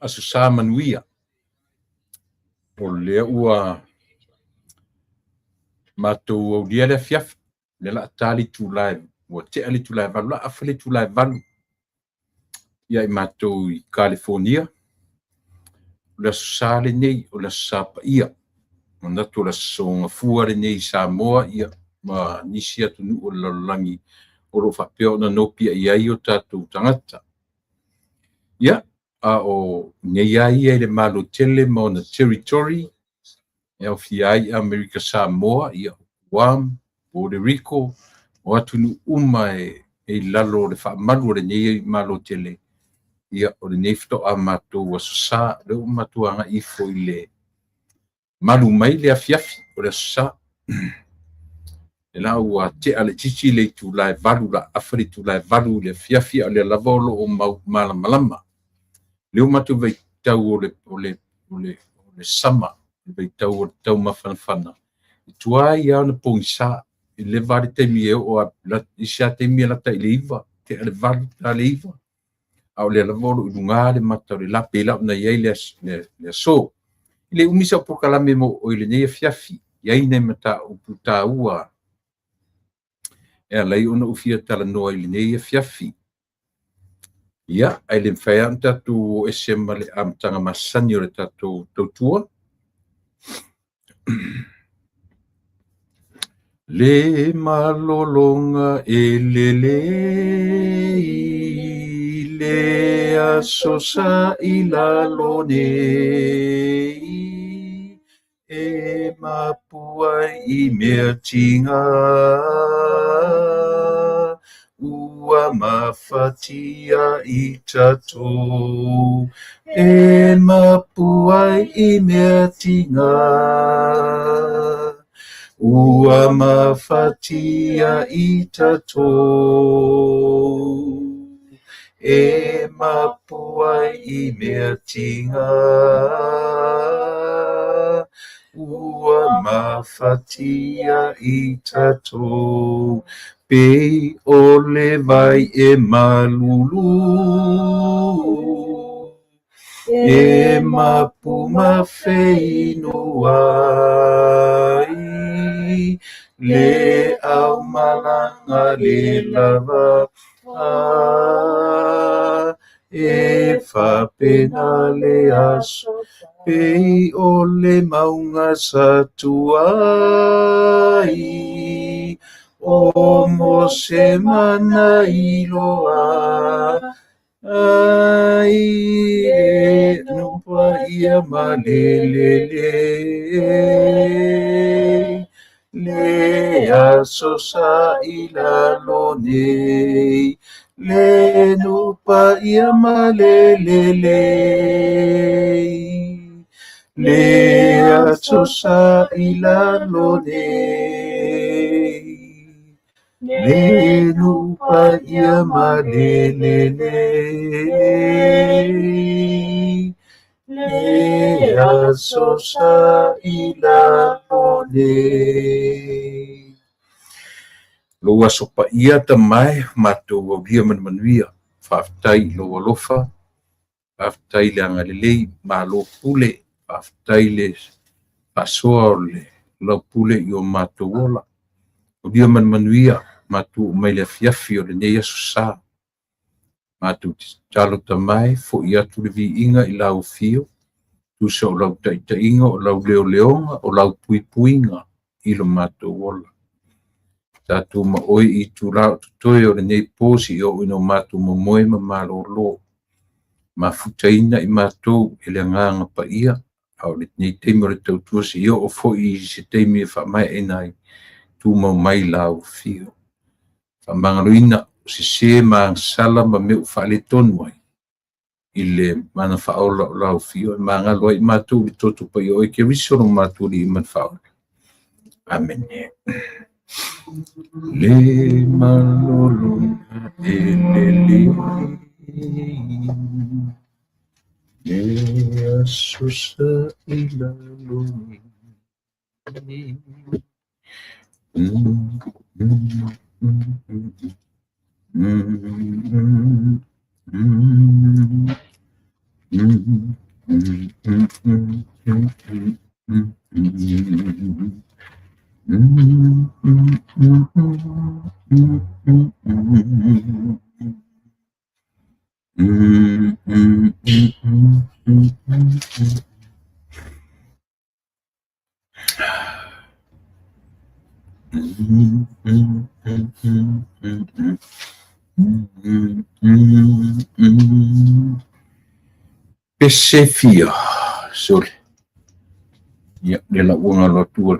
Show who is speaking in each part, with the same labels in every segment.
Speaker 1: Aso sa manuia. O lea ua matou au lia le fiafi. Le la tali tu live. Ua te ali tu live. La afale tu live valu. Ia I matou I California. O le aso sa le nei. O le aso sa pa ia. Manatu o le aso songa fua le nei Samoa. Ia ma nisi atu nu o lalangi. O lo whapeo na nopia I o tātou tangata. Ia. A o nei ai le malo tele ma o na territory. Ia o fiai America Samoa. Ia Guam, Puerto Rico. O atu nu uma e lalo le whaamalu o le nei malo tele. Ia o le nei fito a matou aso sa. Le o matou anga ifo I le malu mai le afiafi o le aso sa. E la ua te ale titi le tu lai valu la afari tu lai valu le afiafi o le lavolo o malama. Le o matou vai tau o le sama. Vai tau o le tau mawhanawhana. I tua ia na pongisa. I le vare temi e o a isa temi la ta I le iwa. Te ale vare ta le iwa. Au le lavolo I lunga le matau le lape la na iei le so. I le umisa o pokalame mo o I le nei afiafi. Iei nei mata upu ta ua. E alai ona ufia tala noa I le nei afiafi. Ia, ai le mwhai an tatu o esema le amtanga masani o le tatu tautua. Le malolonga e le asosa I lalone e mapua I mea tinga ua mafatia I tatou e mapua I mea tinga ua mafatia I tatou e mapua I mea tinga ua mafatia I tatou Pei o le vai e malulu e mapuma whainua le au malanga le lava e whapena le aso pei o le maunga satuai o mo se mana I loa ai e nupa ia malelele le asosa I lalone le nupa ia malelele le asosa I lalone le nupa ia malelele le asosa I lalone lo asopa ia tamai matou au lia manuia whaftai lo alofa whaftai le angalelei malo pule whaftai le pasoa o le lau pule I o matou ola o lia manuia matou mai le afiafi o le nei aso sa matou talo tamai fo ia tu le viinga I lau fio tu se o lau taitainga o lau leoleonga o lau puipuinga I lo matou ola tatu ma oi I tu lau tutoe o le nei posi o ino matou momoe ma malolo ma futaina I matou e le nganga pa ia au le nei teimi o le tautua se io o fo I se teimi e whamai e nai tu mau mai lau fio. Whamangaruina se ma sala ma meu whale tonu ai. I le mana whaola o lau fio. E mangalo ai mātou li toto pa i oi ke risoro mātou li iman whaola. Amen. Le malolo e le susah ilalumi. Pesefia sole ya de la una lo tuol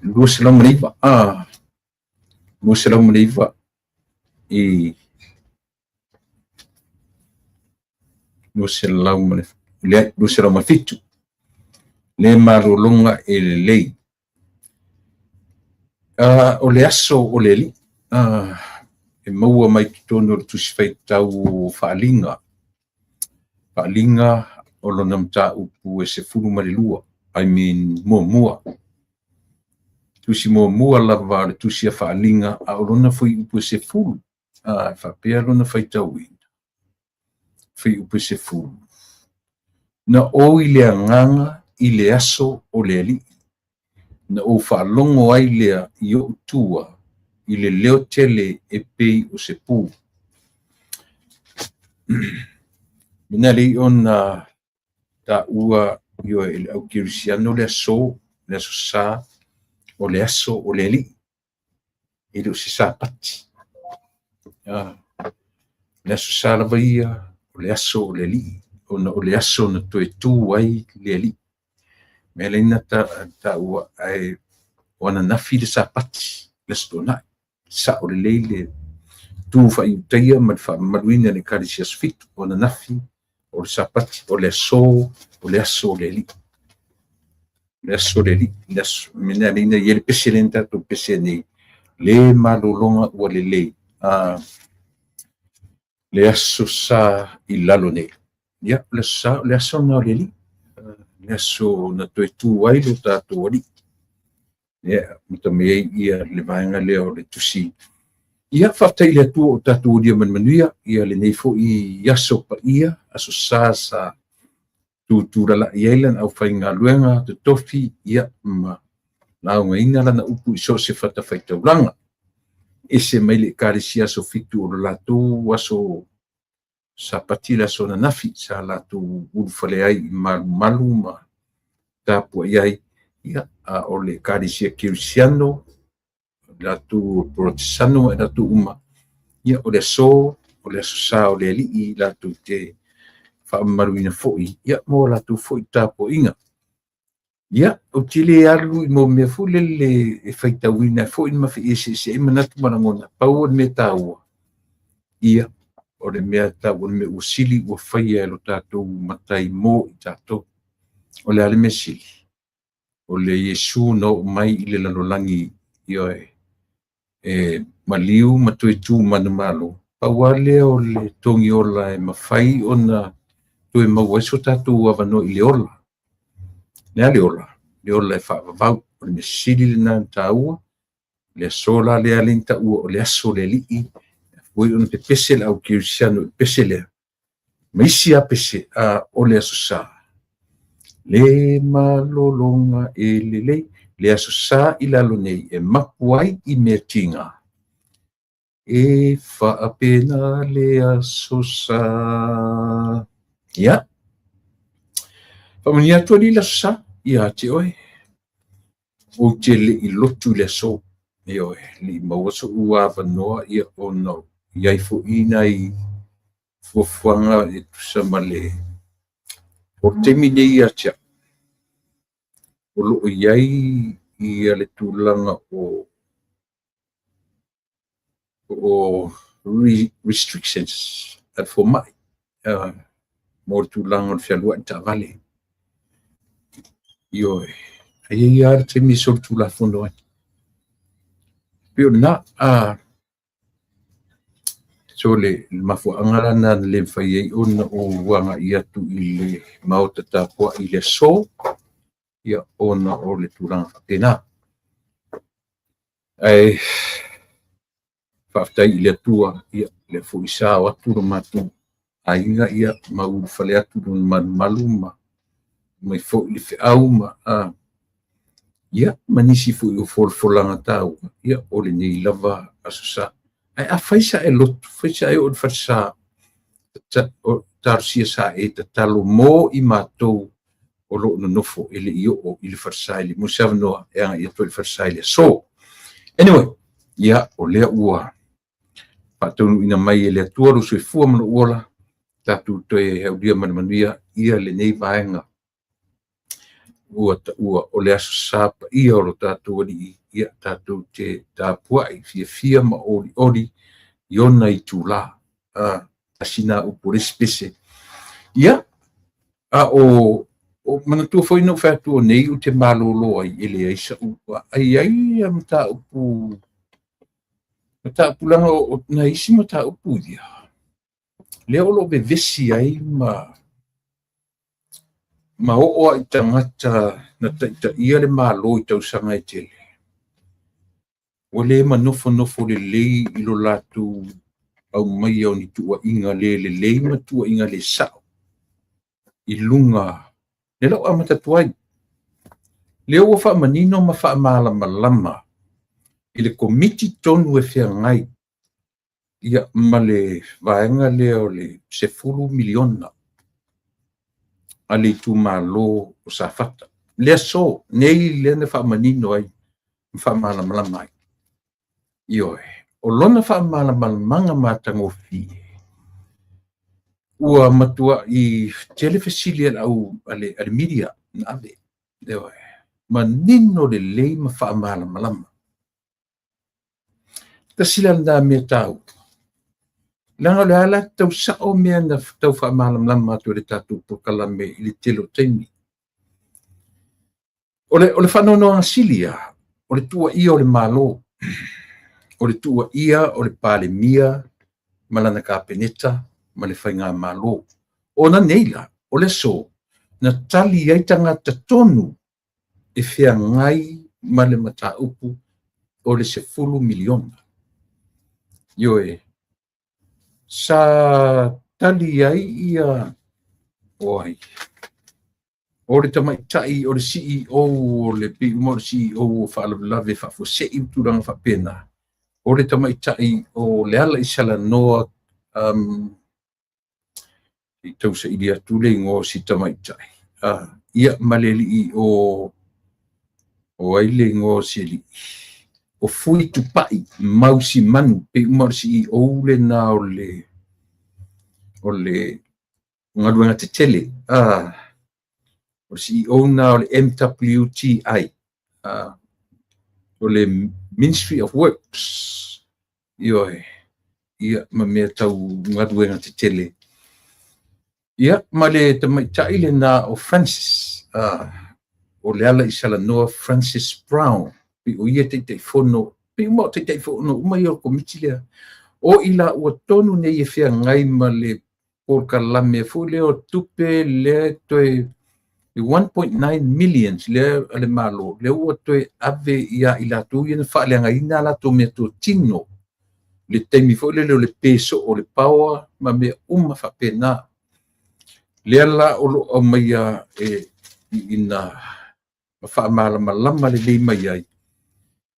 Speaker 1: lu selam riva lu selam riva e lu selam fitu le marulunga ele lei o le aso o le li e maua mai tono tu sfaitau faalinga o lona mataupu e se fulu ma le lua I mean mua tusi mua lava le tusi a faalinga a o lona foi upu e se fulu faapea lona faitauina foi upu e se fulu na o i le agaga i le aso o le alii na o faalogo ai lea i o utua i le leo tele e pei o se pū mina lei ona taʻua io e le aukirisiano le aso sa o le aso o le alii i le o se sapati le aso sa lava ia o le aso o le alii ona o le aso na toe tū ai le alii me leina taʻua ae o ana nafi le sapati le stonaʻi sa o lelei le tu faiutaia ma le faamaluina le kalisiasifitu ona nafi o le sapati o le aso o le aso o le alii le aso le alii le aso mena leina ia le pese lena tatou pese nei le malologa ua lelei le aso sa i lalo nei ia le aso na o le alii le aso na toe tū ai lo tatou alii ia matameai ia le vaega lea o le tusi ia faataile atua o tatou olia manuia ia lenei foʻi aso paia aso sa tutulalaʻi ai lana ʻaufaigaluega totofi ia ma laaugaina lana upu i so se fatafaitaulaga ese mai le ekalesia aso fitu o lo latou aso sapati le aso nanafi sa latou ulufale ai i malumalu ma tapuaʻi ai ia o le ekalesia kirisiano latou protesano e latou uma ia o le aso sa o le alii latou te faamaluina foʻi ia mo latou foʻi tapoʻiga ia o tile alu i mo mea foʻi lele e faitauina foʻi mafeʻi eseʻeseʻai manatu malagona pau o le mea tāua ia o le mea tāua le mea ua sili ua faia e lo tatou matai mo i tatou o le a le mea sili o le iesu na oo mai i le lalolagi ia maliu ma toe tū manamalo paua lea o le togi ola e mafai ona toe mau ai so tatou avanoa i le ola lea le ola e faavavau o le mea sili lenā na tāua le aso la lea leni taʻua o le aso le alii oi ona pepese le aukirisiano pese lea ma isi a pese o le aso sa le malologa e lelei le aso sa i lalo nei e mapu ai i mea tiga e faapena le aso sa ia faamania atu ali le aso sa ia te oe ou te leʻi lotu i le aso e oe leʻi maua so ua avanoa ia ona iai foʻi nai fuafuaga e tusa ma le o temi nei ia te o loo iai ia le tulaga o restrictions at fomaʻi mo le tulaga o le fealuaʻi taavale ioe aia ia le taimi so le tulafono ai pe ona so le mafuanga na le fai ona o wanga ia tu i le mauta tapua i le so ia ona o le turanga tena ai whaftai i le tua ia le fuisa o atu no matu ainga ia mau fale atu no maluma mai fo i le au ma ia manisi fu i folanga tau ia o le nei lava asusa ai a faisa e lot faisa e o farsa o tarsia sa e talo mo i matou o lo no nofo ele io o il farsa ile mo savno e ia to il farsa ile so anyway ia o le ua patonu ina mai ele tua ru se fu mo ola tatu to e dia manuia ia le nei vaenga ua o le asa ia o tatu di ia tatu te tapua i fia ma ori iona i tula asina o por espécie ia o manatu foi no fato nei o te malolo ai ele ai sa ai mata upu langa o na isi mata upu dia leo lo be vesi ai ma o ai tangata na ta ia le malo i tau sanga i tele o le manofo le lei i lo latu au mai au ni tua inga le ma tua inga le sao i lunga le lau amata tuai leo o wha manino ma wha malama i le komiti tonu e whia ngai ia ma le vaenga leo le 10 miliona a le tu malo o sa fata le so nei le ne wha manino ai wha malama ai ioe o lona wha malama matango fi ua matua i telefesilia au ale media na ave ioe manino le lei ma wha malama tasila nda me tau langa le ala tau sao mea na tau wha malama tu le tatu po kalame i le telo taimi o le whanono angasilia o le tua ia o le malo o le tua ia o le pale mia malana ka peneta ma le whainga malo o na neila o le so na tali ai tangata tonu e whia ngai ma le mata upu o le 10 miliona ioe sa tali ai ia oi o le tamaitai o le CEO o le PMO CEO o whaalawalawe whafosei uturanga whapena o le tamaitai o le ala i sala noa i tausa i lia tule ngō si tamaitai ia maleli i o aile ngō si li o fui tupai mausi manu pe umar si o le na o le ngaruanga te tele o si o na o le MWTI o le Ministry of Works ioe ia ma mea tau ngaruanga te tele ia ma le tamaitai le na o Francis o le ala i sala noa Francis Brown pe o ia te fono pe mo te fono mai o komiti lea o ila ua tonu nei e whia ngai ma le porkalame fu leo tupe le toe 1.9 million le malo le ua toe ave ia ila tu ia na whaaleanga ina la to mea to tino le teimi fu le peso o le paua ma mea whapena le ala o lo o maia ina whaamalama le lei mai ai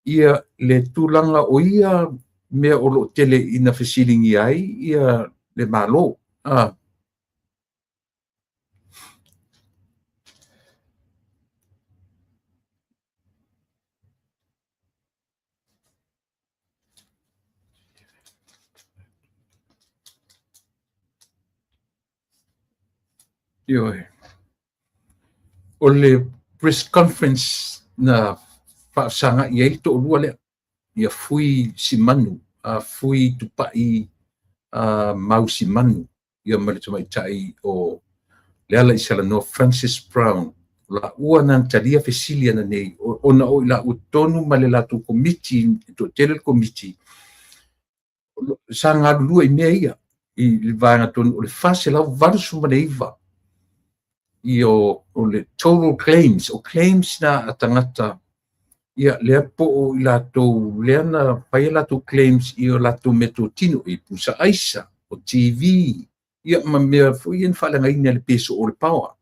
Speaker 1: ia le tūlanga o ia mea o lo tele ina whesilingi ai ia le malo ioe o le press conference na whaasanga i ei to rua lea ia fui si manu fui tupai mau si manu ia malitamaitai o le ala i sala no Francis Brown la ua nan talia fesilia na nei ona o ila utonu ma le latu komiti to tele komiti sa ngalulua I mea ia I le vaenga tonu o le fase lau valu sumaneiva I o le total claims o claims na atangata ia lea po o I latou lea na pai latou claims I o latou meto tino I pusa aisa o TV ia ma mea foi en falangaina le peso o le pawa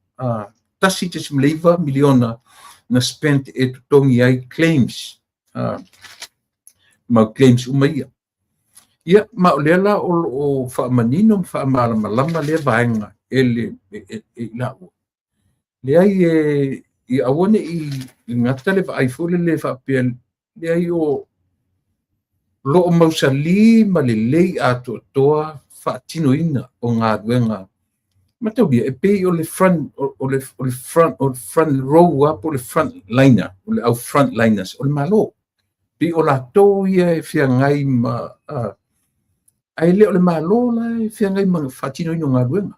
Speaker 1: tasi te simleiva miliona na spent e tutongi ai claims ma claims umaia ia ma lea la o whaamanino whaamalamalama lea vaenga ele la lea I awane I ngata le whaaifole le whaapea lea I o loo mausali ma le lei ato toa whaatino ina o ngā duenga matau bia e pei o le front row up o le front liner o le au front liners o le malo pei o la tau ia e whia ngai ma ai le o le malo la e whia ngai ma whaatino ina o ngā duenga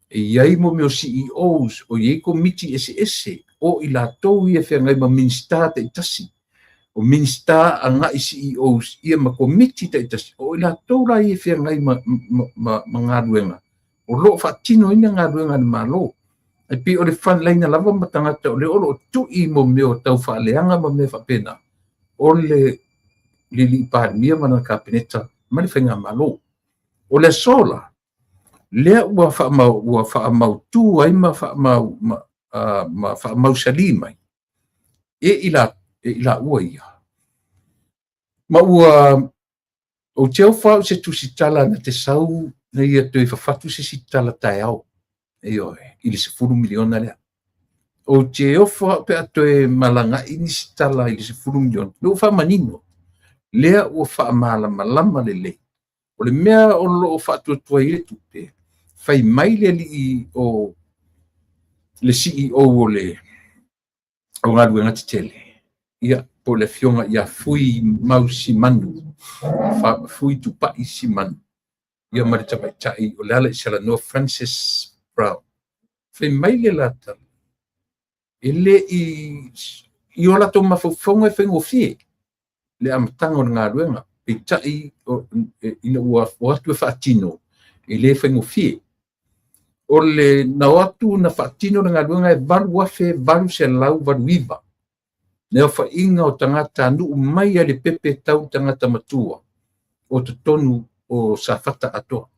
Speaker 1: e iai mo meo CEOs o iei komiti ese o I la tau ia whia ngai ma minsta te itasi o minsta a ngai CEOs ia ma komiti te itasi o I la tau la ia whia ngai ma ngā duenga o lo whaatino ina ngā duenga ni malo e pi o le front line lava ma tangata o le olo o tui mo meo tau whaaleanga ma me whapena o le li pārmia mana kabineta ma le whainga malo o le sola lea ua whaamau tū ai ma whaamau sali mai e ila ua ia ma ua o teo whao se tusitala na te sau na ia tui whawhatu se sitala tae au I le 10 miliona lea o teo whao pe atoe malanga ini sitala I le 10 miliona lo whamanino lea ua whaamalama le o le mea o lo whaatuatua I le tupe whai mai le li o le CEO o le o ngā ruenga te tele ia po le fionga ia fui mau si manu fui tupai si manu ia maritamai tai o le ala isala no Francis Brown whai mai le lata ele I o lato mawhauwhaunga e whaingofie le amatanga o ngā ruenga pe tai ina ua watu e whaatino le whaingofie o le na watu na whaatino na ngā ruenga e varu wafe varu se lau varu iwa nea whainga o tangata anu mai a le pepe tau tangata matua o te tonu o sa whata atoa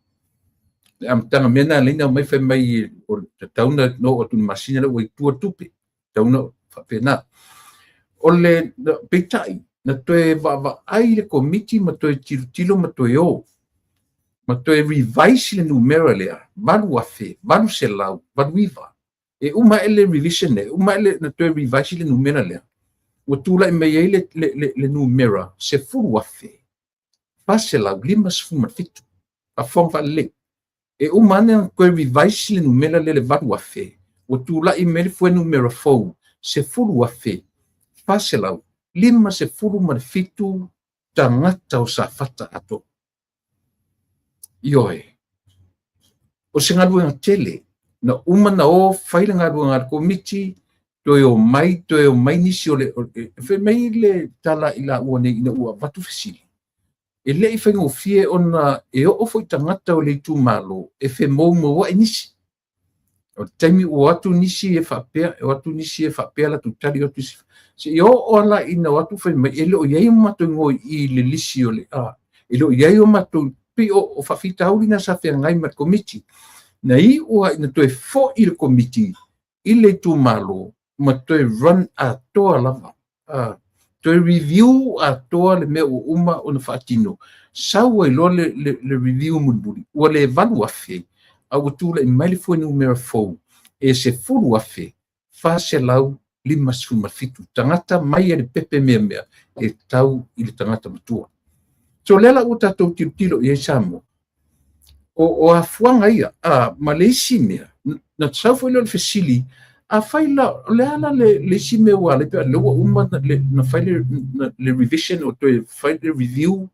Speaker 1: le amatanga mena leina mai whai mai o te tauna no o tunu masina le ua I tua tupe tauna whapena o le peitai na toe wa ai le komiti ma toe tilo ma toe o ma toe revise le numera lea valu afe valu se lau valu iwa e uma ele revision le uma ele na toe revise le numera lea ua tula I mai le numera se furu afe pa se lau 5 a fonga le e uma ane koe revise le numera le valu afe ua tula I mai le fue numera fou se furu afe pa se lau 5 tangata o sa fata ato ioe o se ngaluenga tele na uma na o whaile ngaluenga komiti toe o mai nisi o le whai mai le tala I la ua nei ina ua watu fesili e le I whaingofie ona e o foi tangata o le tu malo e whe mou wa nisi o taimi o atu nisi e whapea la tutari o tu se o ala ina watu whai mai e le o iei o mato ngoi I le lisi o le e le o iei o mato pi o whawhita haurina sa whea ngai mat komiti na I ua ina toe fo I le komiti I le tu malo ma toe run a toa lava toe review a toa le mea o uma o na whaatino sau ai lo le review mulburi ua le valu afe a ua tula I mai le fue numera fou e se fulu afe fa se lau 5 tangata mai le pepe mea e tau I le tangata matua so lela ua tatou tilo I samo o afuanga ia ma le isi mea na sau foi le fesili a faila le ala le sime wa le pe le uma na faile le revision o to faile review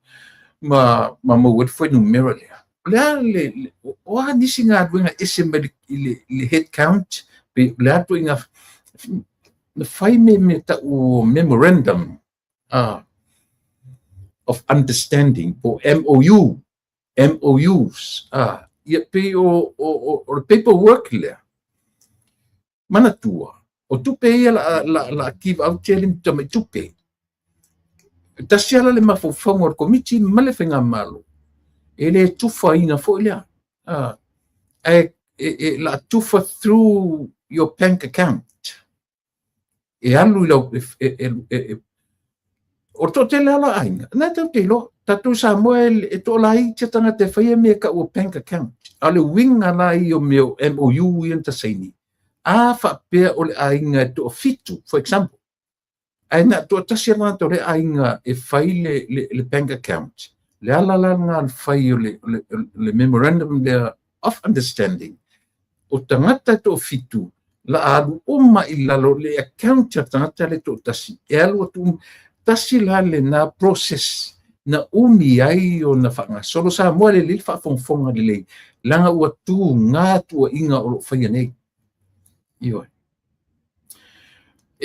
Speaker 1: ma word foi numero le o nisi nga duenga esembele le head count pe le duenga na fai me ta o memorandum of understanding po MOUs ia pe o paperwork le mana tua o tupe ia la give out challenge to me tupe tasiala le mafofonga o komiti male fenga malo ele tufa ina fo ile la tufa through your bank account alu lo o to te la ainga na te lo tatu Samuel to lai te tanga te fai me ka o bank account ale winga la I o meu MOU inta saini fa pe o le ainga to fitu for example aina to tasira to le ainga fai le bank account le ala nga fai le memorandum of understanding o tangata to fitu la alu ilalo le account tangata le to tasi alu tu tasi la le na process na ai o na whanga solo sa mua le li whafonga le langa ua tu ngā tua inga o whaia nei ioi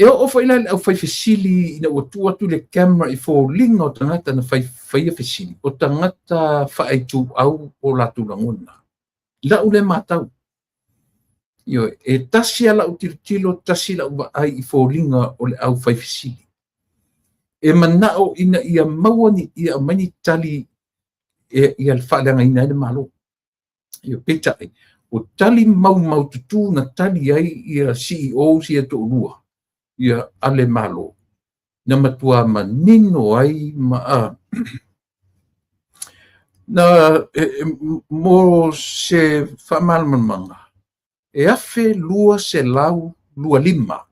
Speaker 1: o whaila au whai fesili ina ua tu atu le camera I fo linga o tangata na whaia fesili o tangata whaaitu au o la tu langona la ule matau ioi tasi ala u tilo tasi la ua ai I fo linga o le au whai fesili manao ina ia mawani ia mani tali ia whaleanga ina ele malo. Ia petai. O tali mau tutu na tali ai ia CEOs ia to rua. Ia ale malo. Na matua manino ai na mo se whamalmanga. Afe lua se lau lua lima.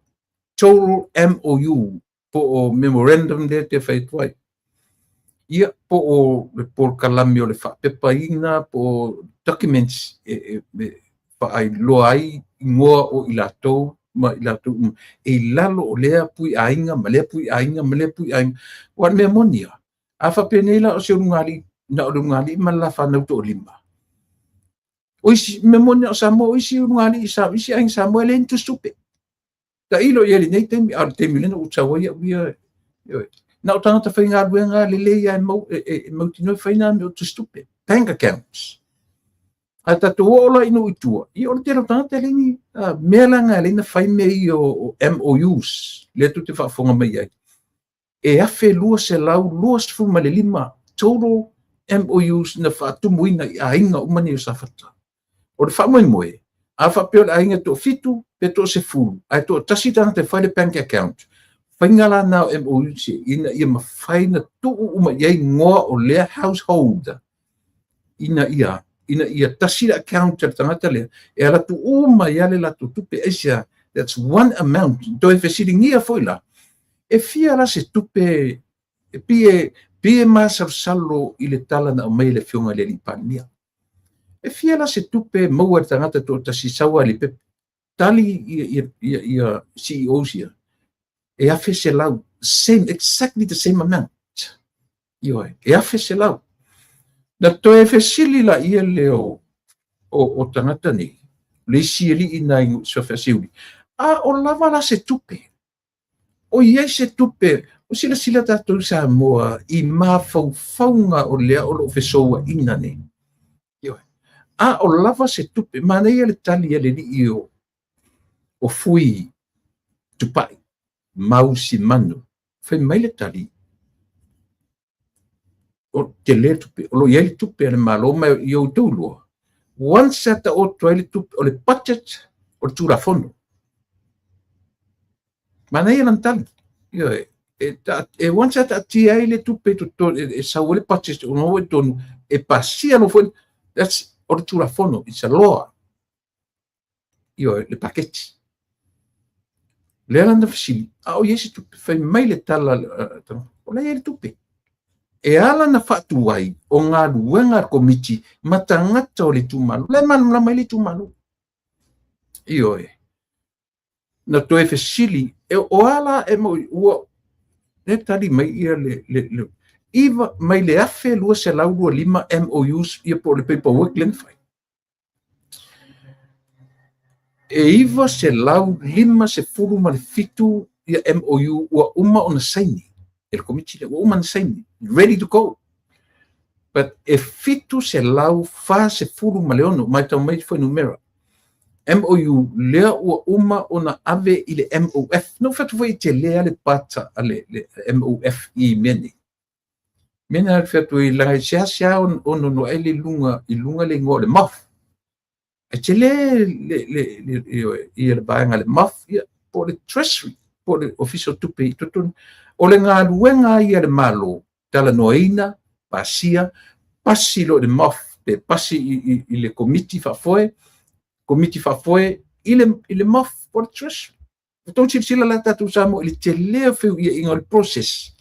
Speaker 1: Total MOU. Po o memorandum de te whaituai. Ia po o le por kalami o le whapepaina po documents whaai loa ai ingoa o ilatou ma ilatou lalo o lea pui ainga ma lea pui ainga ma lea pui ainga wan mea monia a whapenela o se urungali na urungali ma la whanau to o lima oisi mea monia o Samoa oisi urungali isi ainga Samoa le intu stupe ta ilo yeli nei temi ar temi lena utawa ia na o tangata whainga aruenga lele ia mautino whaina me o tu stupe bank accounts a tatu ola ino itua I o te tangata lengi mea langa lena whai mei o MOUs le tu te whaafonga mai ai afe lua se lau lua se fuma le lima total MOUs na whaatumuina I ainga umani o safata o le whaamoi moe a whapeo le ainga to fitu pe to se fulu ai to tasitanga te whai le bank account whaingala nao MOU se ina ia mawhaina tuu uma iai ngoa o lea household ina ia tasira account tangata lea ala tu uma iale la tu tupe esia that's one amount to whesiringia foila fia la se tupe pie masalo I le tala na o mai le fionga le lipania fia la se tupe maua tangata to tasisawa li pepe tali ia CEOs ia afe se lau exactly the same amount ioi afe se lau na to fesili la ia leo o tangata ni le sieli ina so fesili o lava la se tupe o ia se tupe o sila tatu sa moa I mafaunga o lea o lo fesoa ina ne ioi o lava se tupe mana ia le tali ia le li o fui tupai mausi manu fai mai le tali o te le tupe o lo ieli tupe le malo mai I o tūlua once ata o toile tupe o le budget o le tūrafono mana ia lan tali once ata ti ai le tupe sau le budget o no tonu pasia no foi that's o le tūrafono it's a law le paketi le landa fasili o yesi tupe fai mai le tala o le ele tupe ala na fatu ai o ngā ruenga komiti matangata o le tumalu le manu la mai le tumalu na toe fasili o ala mo ua le tali mai ia le iva mai le afe lua se lau lua lima MOUs ia po le paperwork len fai iva se lau lima se furu ma le fitu ia MOU ua uma ona saini ele committee o uma saini ready to go. But e fitu se lau fa se furu maleono mai tau mai foi numero MOU lea ua uma ona ave i le MOF no fatu foi te lea le pata ale le MOF i meni mena fatu i la sia ono no ele lunga i lunga le ngole MOF e te le i le baanga le MOF po le treasury po le official tupe tutun o le ngā luenga i le malo tala noina pasia pasi lo le MOF pe pasi i le committee fa foi ile MOF por treasury então sila la tatu samo ile te lea feu ia inga le process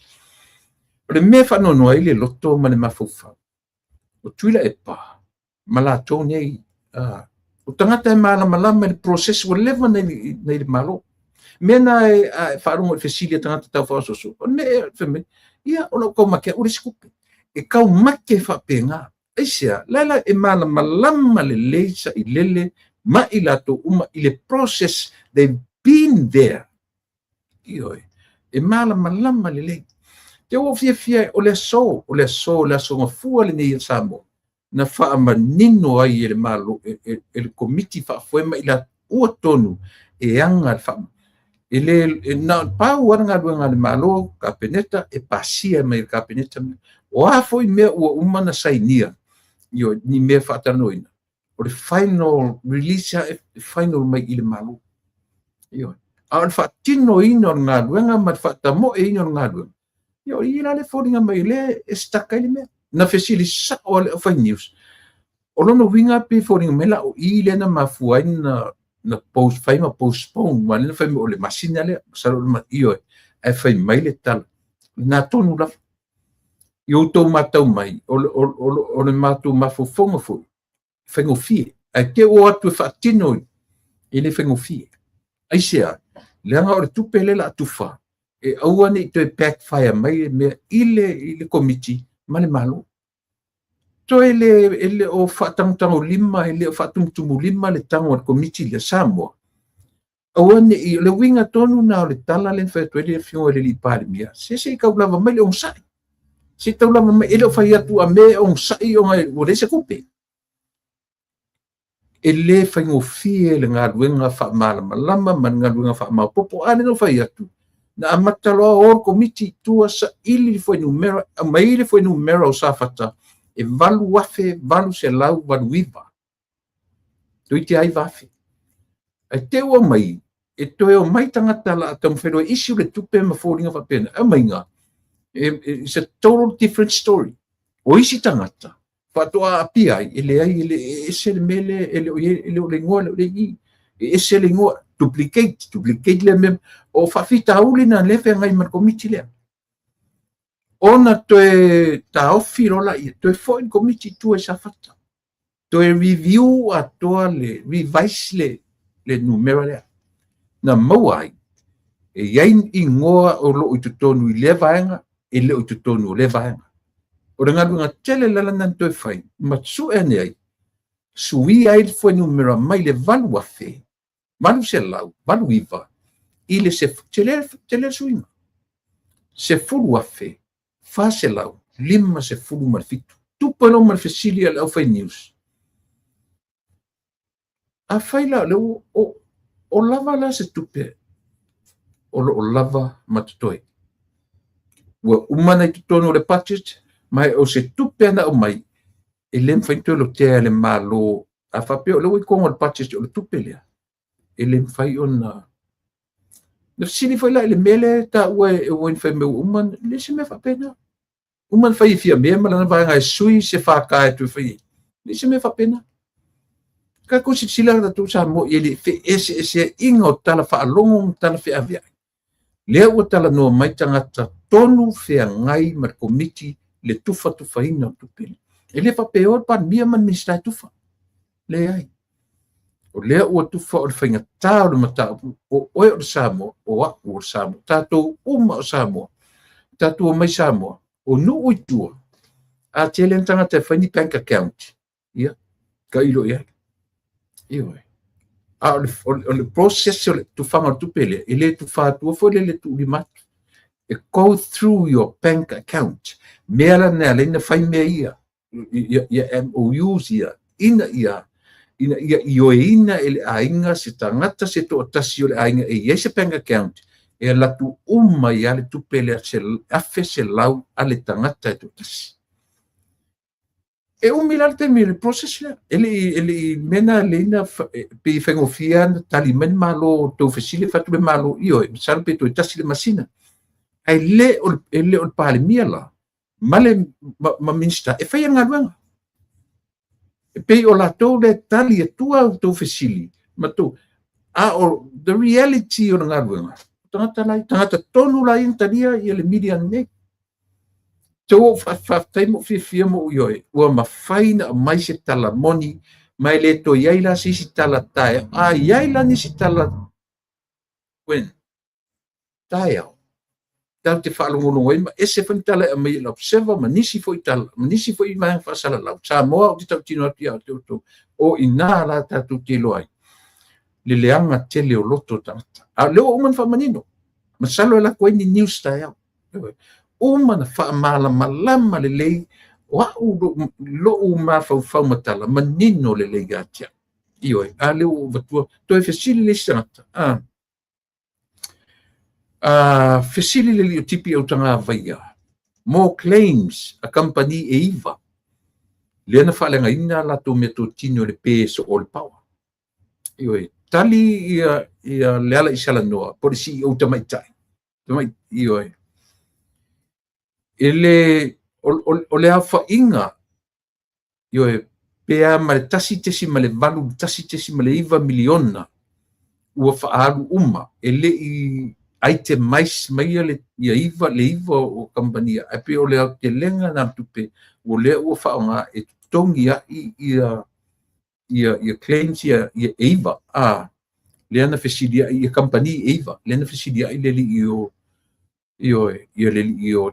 Speaker 1: o le mea whanonoa ile loto ma le mafufa o tuila e pa ma la tō nei o tangata e malama le process o leva nei le malo mena e whaarunga e whesilia tangata tau whaasoso o ne e ia o lau kau make uri skupe e kau make whapenga eisia laila e malama le leisa i lele ma i lato uma i le process they've been there ioi e malama le lei te o fia o le so ngafua le nei samo na wha manino ai le malo le committee wha foi ma i la ua tonu e anga le wha ele na pau anga duanga le malo kapeneta e pasia mai kapeneta o a foi me o uma na sainia io ni me fatanoina o le final release final mai i le malo io a fa tino ino nga duanga ma fata mo e ino nga duanga io ira le foringa mai le staka ile me na fesili sa o le fa news o lono winga pe foringa mela o ile na mafuaina na post faima postpone ma le faima o le masina le sa ma io e fai mai le tal na tonu la io to matau mai o le matu mafofonga fo fengo fie a te o atu fatino ile fengo fie ai sia le anga o tu pele la tufa e aua ni te backfire mai me ile committee ma le malo to ele o fatango lima ele o fatumtumu lima le tango o committee le Samoa aua ni le winga tonu na le tala le fa to le fio le li palmia se ka ulava mai le on sai se ta ulava mai ele o fa atu a me on sai o ngai o le se kupe ele fa ngofie le ngaluenga fa malama man ngaluenga fa mapopo ane no fa atu na amatalo o committee tua sa ili foi numero mai ile foi numero sa fata e valu wafe valu se lau valu viva tuiti ai vafe e te o mai e toe o mai tangata la tam fero issue le tupe ma foringa fa pena e mainga it's a total different story o isi tangata fa to a pia ele ai ele ese mele ele le ngol le i ese le ngol duplicate le mem o fa fita ulina le fe ngai mar committee le ona toe ta ofiro la toe foi committee tu esa fata toe review a to le revise le numero le na mawai e yain ingoa o lo itu tonu le vaenga e le itu tonu le vaenga o renga lunga tele la nan toe fai matsu ene ai sui ai foi numero mai le valu afe valu se lau valu iva ile se tele suina se fulu afe fa se lau lima se fulu marfitu tupa no marfesilia le fai news a fai la le o lava la se tupe o lava matutoi wa umana i tono le budget mai o se tupe na o mai e lem fai to lo te le malo a fa pe o le ko ngol budget o le tupe le e lem fai ona le sini fai la le mele ta o fai me uman le se me fa pena uman fai fia me ma na vai ngai sui se fa ka tu fai le se me fa pena ka ko si sila da tu sa mo ele fe ese ingo tala fa long tala fe avia le o tala no mai tangata tonu fe ngai mar committee le tufa ina tupe ele fa peor pa mia man ministra tufa le ai o le o tufa o fainga tau mata o samo o samo tato uma samo tato mai samo o no uitua a tele tangata fa ni bank account ia ka ilo ia io o le process tu fanga tu pele ele tu fa tu fo le tu limat go through your bank account mela ne alena fai me ia MOUs ina ioeina ele ainga se tangata se to tasi ole ainga se bank account latu uma ia le tupele se afe se lau ale tangata to tasi umila te me le process la ele mena lena pe fengofia tali men malo to fesile fatu be malo salpe to tasi le masina ai le o pale miala male ma minsta e fai nga pe o la to le tali tua to fesili ma to the reality o nga tangata tonu la intalia i le media ne to fa taimo fia mo o ma faina mai se tala moni mai le to yaila si tala tae yaila ni si tala wen tae tau te whaalongono ma ese whanitala e mai la observa manisi fo i mai whasala lau sa moa o te tau tino ati au te o ina la tatu te loai le leanga tele o loto tangata leo uman whamanino masalo e la koe ni news tae au uman whaamala malama le lei wa lo uma fau matala manino le lei gatia ioi leo vatua to e fesili le sanata fesili le tipi o tanga vaia more claims a company iva lena falenga ina la to meto tino le peso all power ioi tali ia leala isala noa polisi o tamai ioi ele o le afa inga ioi pea ma tasi tesi ma le valu tasi tesi ma le iva miliona ua faalu uma ele i aite mais mai le iva o compania a pe o le te lenga na tupe o le o faanga e tongi ia claims ia iva le ana fesidia ia company iva le ana fesidia ile io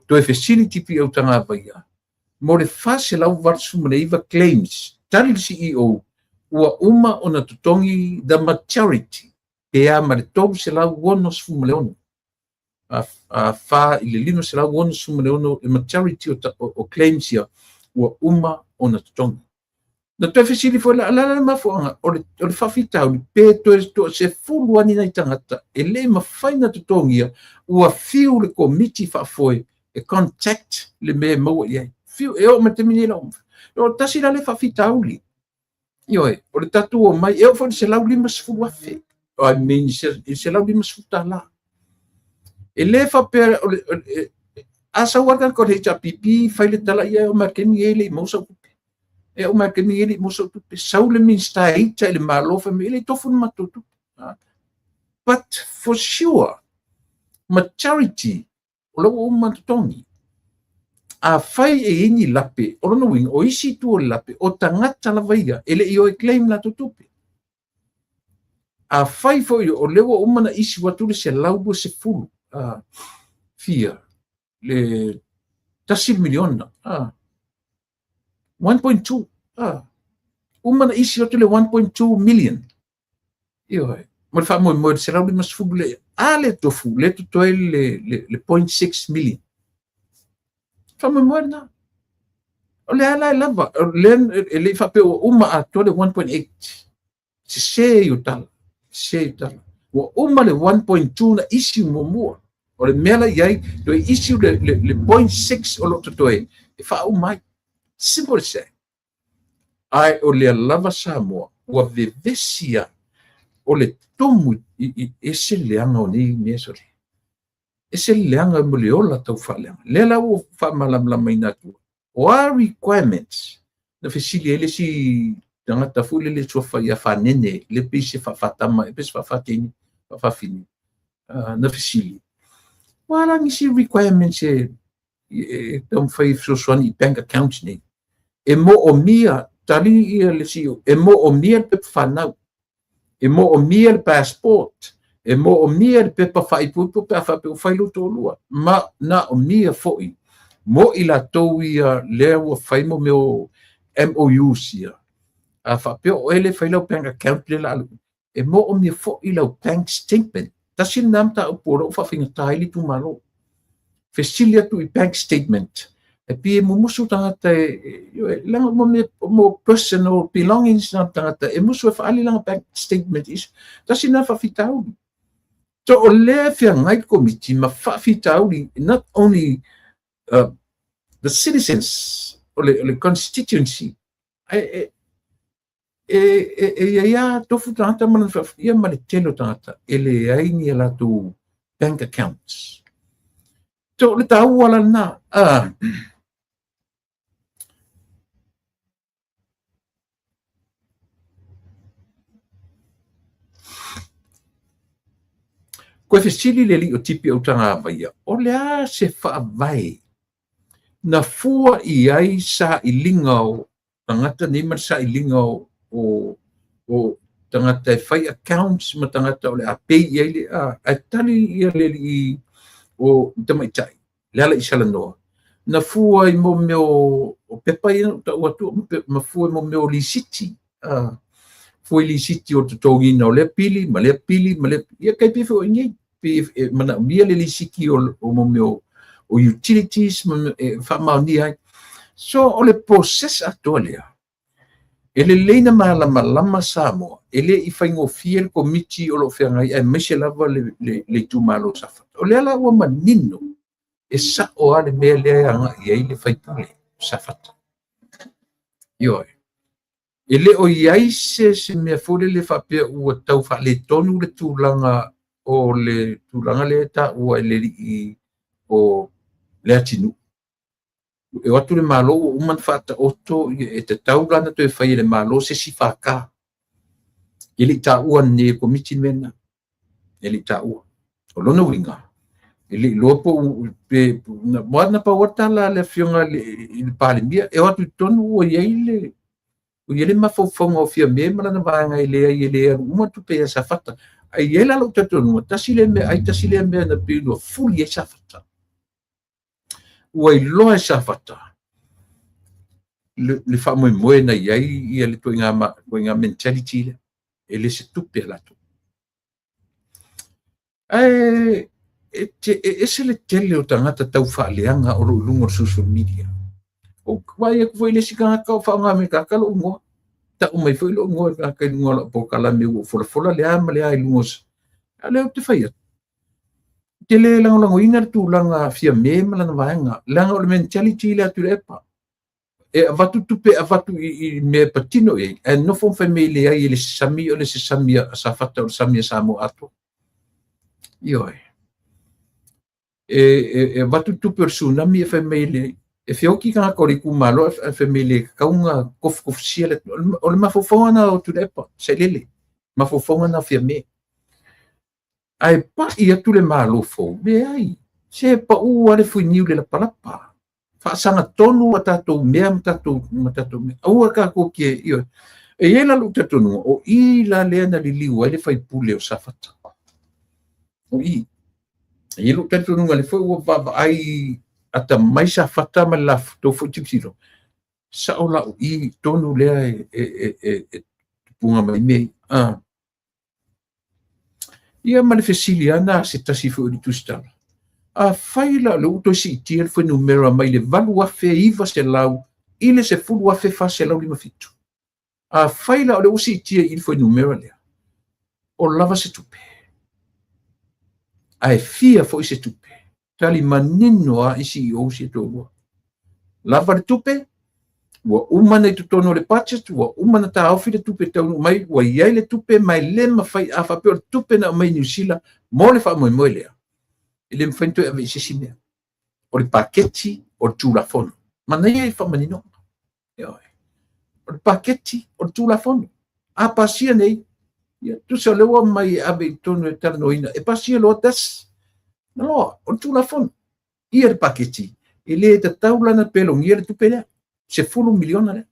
Speaker 1: to facility pi o tanga baia mo le fase lau varsu mo le iva claims tali CEO ua uma ona tutongi the maturity pea ma le tau se lau wono sfu mleono fa ile lino se lau wono sfu mleono e maturity o claims ia ua uma ona tutongi na te fesili foi la mafuanga o le fafita o pe to se fulu ani na tangata ele ma faina tutongia ua fiu le committee fa foi e contact le me mo ia fiu o me termine la o tasi la le fafita uli o le tatu o mai foi se lau lima sfulu afe I mean se lau lima sfulu la ele fa per asa wargan ko le HPP faile tala ia o markeni ele mo sa o markeni ele mo sa tu saule min stai tele malo family tofu matutu but for sure maturity o lo matutongi a fai e ini lape o no wing o isi tu o lape o tangata la vaia ele io e claim la tutupe a fai foi o lewo o mana isi watu se laubo se fulu fia le tasi miliona 1.2 umana isi watu le 1.2 million mo fa mo se laubo mas fulu le tofu le to le 0.6 million fa mo na o le ala lava le fa pe uma a to le 1.8 se yo tal wa uma le 1.2 na isi mo o le mela yai do isi le 0.6 o lo to e fa umai simple se ai o le lava Samoa wa vevesia o le tomu ese leanga o ni mesole ese leanga mo le ola tau fa leanga le la o fa malamla mai na tu o requirements na fesili ele si tangata fule le sofa ia fanene le pise fa fatama e pise fa fatini fa fini na fesili wala ngisi requirements tom fai so bank account ni e mo o mia tali ia le sio e mo o mia pe fanau e mo o mia le passport e mo o mia le pe pa fai pupu pe fa pe fai lo tolua ma na o mia foi mo ila to ia le o fai mo meu MOU sia a fa pe o ele fai lo bank account le la e mo o mia foi ila bank statement tasin nam ta o poro fa finga tai li tu malo fesili atu I bank statement. E pia musu tangata langa mo personal belongings na tangata e musu faali langa bank statement is tasi na fafitau. So o le fia ngai committee ma fafitau not only the citizens or the constituency ia tofu tangata mana ia male telo tangata ele ai ni la tu bank accounts. So le tau wala na koe fesili le li o tipi o tanga avaia, o lea se whaavai. Na fua I ai sa I linga o, tangata ni man sa I linga o tangata e whai accounts ma tangata o le a pei I ai le a tali ia le li o tamaitai, le ala I salanoa. Na fua I mo meo o pepa I ta watu, ma fua I mo meo li siti, foi li siti o totongi na le pili ma le ia kai pe fo ngi pe mana mia le li siki o mo meo o utilities fa ma ni ai so o le process atolia ele leina malama samo ele I faingo fiel committee o lo fenga ai meshe lava le tu malo safa o le ala o manino e sa o ale me le anga ia le fai pule safa yo ele o iai se mea fole le whapea ua tau wha le tonu le tūlanga o le tūlanga le ta ua le I o le atinu. E watu le malo o uman whata oto e te tau lana to e whai le malo se si whaka. Ele ta ua ne komiti mena. Ele ta ua. O lona winga. Ele lopo pe moana pa wata la le fionga le pale mia e watu tonu ua iai le o ele mafofonga o fia me mana na vanga ele uma tu pe esa fata ai ele lo tato no tasile me na pino fuli esa fata o ai lo esa fata le fa mo na ai ele to nga mentality le ele se tupe la to ai ese le tele o tangata tau fa leanga o lungo social media o vai e foi le sika ka fa nga me ka lo ngo ta o mai foi lo ngo ka ngo la po kala me o fola le ama le ai lungos ale o te fai te le lango ina tu langa fia me mala na vanga langa o mentality le atu epa e avatu tupe avatu I me patino e no fon family ai le sami o le sami sa fata o sami sa mo ato yo e avatu tu persona mi family e fioki ka kori ku malo e family ka unga kof siele o le mafofonga na o tu depa se lele mafofonga na fia me ai pa ia tu le malo fo be ai se pa u ale fu niu le palapa fa sanga tonu atato me matato me u ka ko ke io e ela lu tonu o I la le na li ele fai pule o safata o I lu tonu le fo o va ai ata mai sa fata ma la to fu tipsiro sa ola I tonu le punga mai me ia ma le fesiliana se tasi fu di tustala a faila lo to si tiel fu numero mai le valu afe iva se lau ile se fu afe fa se lau lima fitu a faila lo si tiel il fu numero le o lava se tupe ai fia fo se tupe tali manino a isi o se to lava le tupe wa umana tu tono le budget wa umana ta ofi le tupe tau mai wa ia le tupe mai le mafai a fa pe tupe na mai New mo le fa mo le ele mfento e ave sime o le paketi o tu la fono mana ia fa manino o le paketi o tu la fono a pasia nei ia tu se le wa mai ave tono e tano ina e pasia lo tas no o tu la fono ia le paketi ele te taula na pelo ia le tupe le se fulu miliona le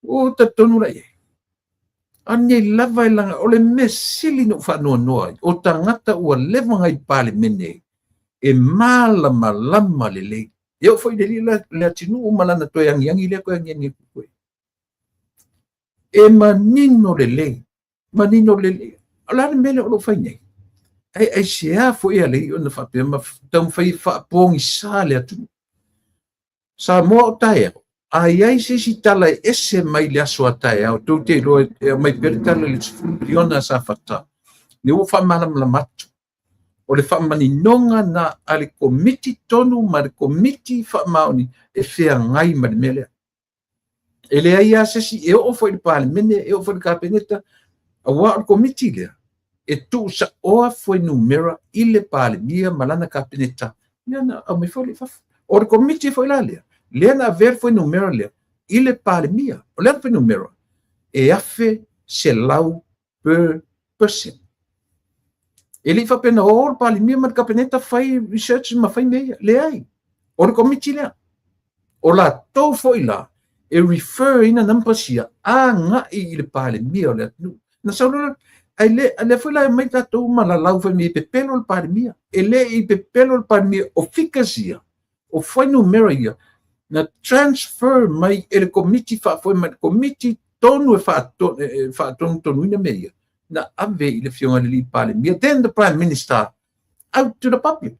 Speaker 1: o ta tonu la ane lava langa o le mesili no fa no o tangata ua leva ngai pale mene e malama le eu foi dele le atinu o malana to yang le ko yang ko e manino le ala mele o lo fai nei ai sea foi ale ona fa pe ma tam fai fa pongi sale atu sa mo tae ai se tala ese mai le aso tae au tu te lo mai per tala le fuliona sa fata ni o fa malam la matu o le fa mani nonga na ale komiti tonu ma le komiti fa mauni e fea ngai ma le mele ele ai ase si e o foi le parlamento e o foi le capeneta a wa komiti le e tu sa oa foi numera ile palemia malana capeneta na a me foi fa o le komiti foi la le na ver foi numera le ile palemia o le foi numera e afe se lau per person ele fa pena o palemia ma capeneta fai research ma fai meia le ai o le komiti le o la to foi la e refer ina nampasia a nga i le palemia le na sauna ai le foi la mai tatou ma la lau foi me pepelo le palemia ele i pepelo le palemia o fikasia o foi numera ia na transfer mai ele committee fa foi mai committee tonu e fa tonu ina meia na ave i le fionga le palemia then the prime minister out to the public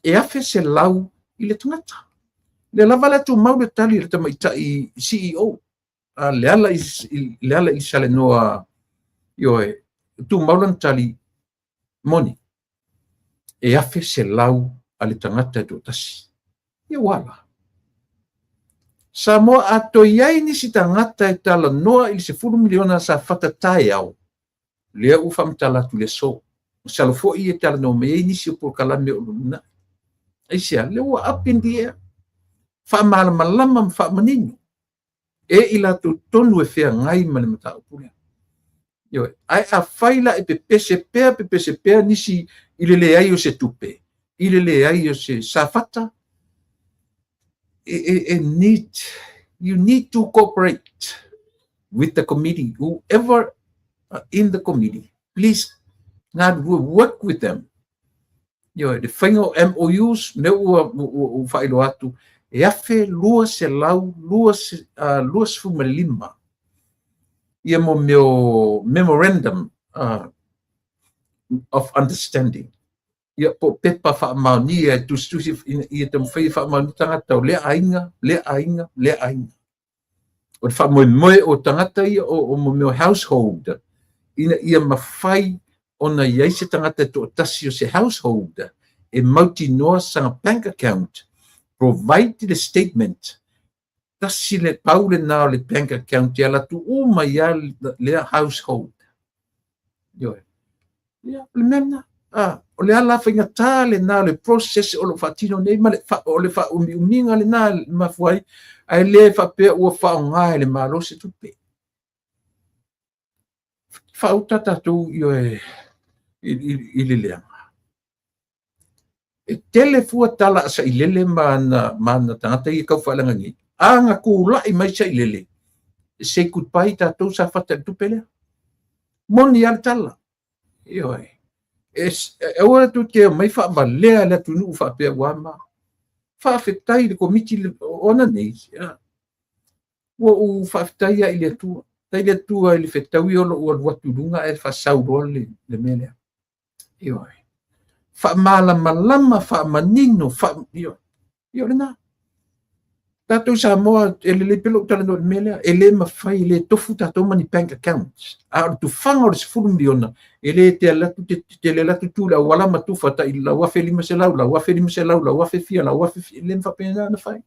Speaker 1: e afe se lau i le tangata le lava le tu mau le tali le tamaita i CEO le ala i sale noa yo tu mau le tali moni e afe se lau ale tangata tu tasi ia wala sa mo ato iai ni si tangata e tala noa i se 10 miliona sa fatatai au le u famtala tu le so sa lo fo i e tala no me ni si por kala me na ai sia le wa apindia fa malama fa manino e ila tu tonu e fea ngai mane mata pula yo ai a faila e pepese pe nisi ile le ai o se tupe ile le ai o se safata you need to cooperate with the committee whoever in the committee please not work with them yo the final MOUs ne o failo atu e afe lua se lau lua fumalima ia mo meu memorandum of understanding ia po pepa fa mauni e tu ia tam fai fa mauni tangata le ainga o fa moi o tangata ia o mo meu household ia mafai ona ia se tangata to tasio se household e mauti noa sanga bank account provide the statement tasi le paule na le bank account ya la tu uma ya le household yo ya le mena o le ala finga tale na le process o lo fatino nei ma le fa o le fa uminga le na ma fuai ai le fa pe o fa ngai le malo se tu pe fa utata tu yo ile le e tele fua tala sa ilele mana tangata i kau whalanga ngi. Anga kula i mai sa ilele. Se kutpai tatou sa fata tupele. Moni al tala. Ioi. Ewa tu te mai wha malea le tunu wha pia wama. Wha afetai le komiti ona nei. Wa u wha afetai a ile tua. Tai le tua ili fetaui olo ua luatulunga e wha sauroa le melea. Ioi. Fa malama fa manino fa yo na tato sa mo ele le pelo tala no mele ele ma fai le tofu tato mani bank accounts a tu fanga o se fu miliona ele te la tu la wala ma tu fata illa wa feli ma se la wa feli ma se la wa fe fia la wa fe le fa pena na fai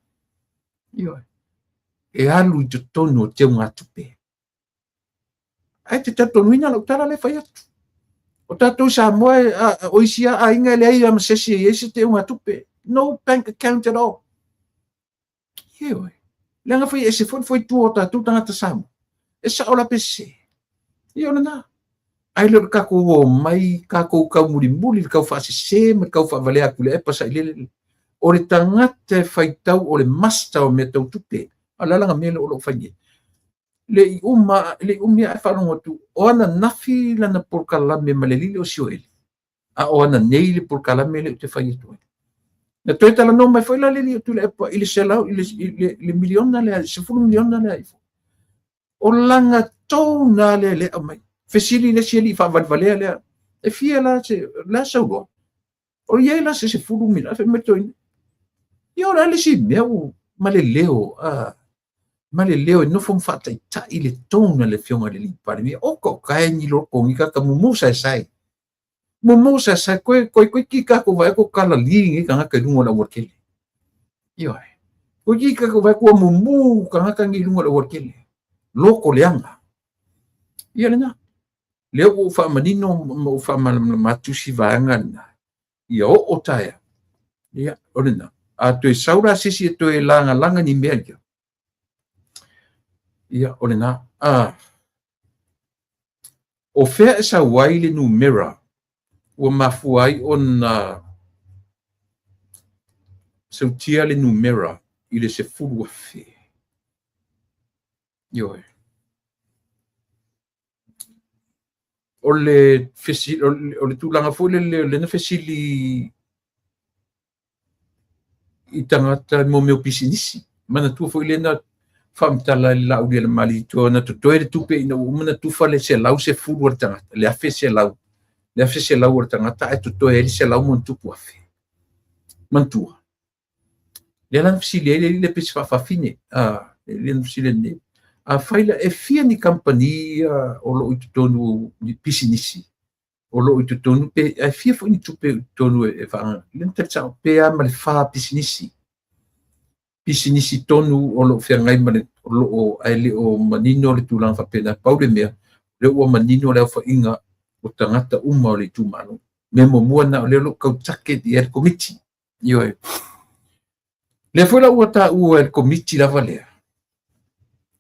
Speaker 1: yo e alu to tono te nga tupe ai te tato nuina la tala le fai atu o tatou sa moe o isia a inga le ai am sesi e ese te unga tupe no bank account at all hioi langa foi ese foi tu o tatou tangata samo e sa ola pese io na ai lo ka ko mai ka ko ka muri ka fa se me ka fa vale a kule e pasa ile o le tangata fai tau o le master o me tau tupe ala langa mele o lo fai le umi a whanonga tu o ana nafi lana porkalame malelile o sioeli a o ana nei le porkalame le te whai atu na toi tala no mai whaila le li tu le epa ili selau ili miliona le se 10 miliona le aifo o langa tau na le a mai fesili le sieli wha valvalea le e fia la saulo o ia la se fulu mina fe meto ia ora le si meu maleleo no fom fata ta ile tona le fionga le pare mi o ko kai ni lo ko ngika ka mumu sai ko kika ko vai ko kala lingi ka ka lungo la workele io ko kika ko vai ko mumu ka ngi lungo la workele loko leanga ia na leo o fa manino mo fa matusi vanga ia o taia ia orina a to saura sisi to langa ni media ia orina o fea sa waile no mirror o mafuai on so tia le no mirror ile se fulu fe yo ole fesi ole tulanga fole le na fesili itangata mo meu pisinisi mana tu foi le na famtala la u le mali to na to le tupe ina umana tu fale se lau se fulu tanga le afese lau le afese lau tanga e to ele se lau mon tu puafe mantua le lan fisile le pes fa fine le fisile ne a faila e fia ni compagnia o lo itu tonu ni pisinisi o lo itu tonu pe e fia fo ni tupe tonu e fa le tsa pe a mal fa pisinisi tonu o lo fia ngai mane o lo o ele o manino le tulang fa pena paude mea le o manino le fa inga o tangata uma o le tumano me mo moana le lo kau take di el committee yo le foi la uata o el committee la valea